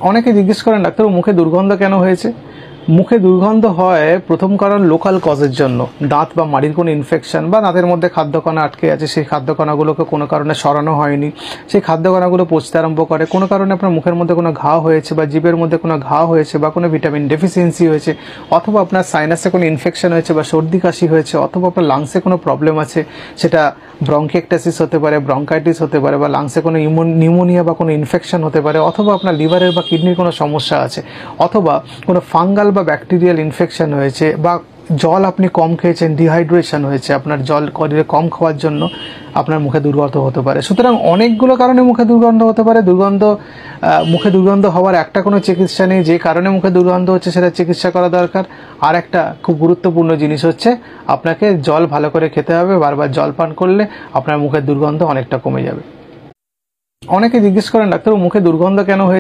অনেকে জিজ্ঞেস করেন ডাক্তার মুখে দুর্গন্ধ কেন হয়েছে। মুখে দুর্গন্ধ হয় প্রথম কারণ লোকাল কজের জন্য, দাঁত বা মাড়ির কোনো ইনফেকশন বা দাঁতের মধ্যে খাদ্যকণা আটকে আছে, সেই খাদ্যকণাগুলোকে কোনো কারণে সরানো হয়নি, সেই খাদ্যকণাগুলো পচতে আরম্ভ করে, কোনো কারণে আপনার মুখের মধ্যে কোনো ঘা হয়েছে বা জিভের মধ্যে কোনো ঘা হয়েছে বা কোনো ভিটামিন ডেফিসিয়েন্সি হয়েছে, অথবা আপনার সাইনাসে কোনো ইনফেকশন হয়েছে বা সর্দি কাশি হয়েছে, অথবা আপনার লাংসে কোনো প্রবলেম আছে, সেটা ব্রঙ্কিয়েক্টাসিস হতে পারে, ব্রঙ্কাইটিস হতে পারে, বা লাংসে কোনো নিউমোনিয়া বা কোনো ইনফেকশন হতে পারে, অথবা আপনার লিভারের বা কিডনির কোনো সমস্যা আছে, অথবা কোনো ফাঙ্গাল বা ব্যাকটেরিয়াল ইনফেকশন হয়েছে, বা জল আপনি কম খেয়েছেন, ডিহাইড্রেশন হয়েছে, আপনার জল কম খাওয়ার জন্য আপনার মুখে দুর্গন্ধ হতে পারে। সুতরাং অনেকগুলো কারণে মুখে দুর্গন্ধ হতে পারে। মুখে দুর্গন্ধ হওয়ার একটা কোনো চিকিৎসা নেই, যে কারণে মুখে দুর্গন্ধ হচ্ছে সেটা চিকিৎসা করা দরকার। আর একটা খুব গুরুত্বপূর্ণ জিনিস হচ্ছে আপনাকে জল ভালো করে খেতে হবে, বারবার জল পান করলে আপনার মুখের দুর্গন্ধ অনেকটা কমে যাবে। অনেকে জিজ্ঞেস করেন ডাক্তার মুখে দুর্গন্ধ কেন হয়েছে।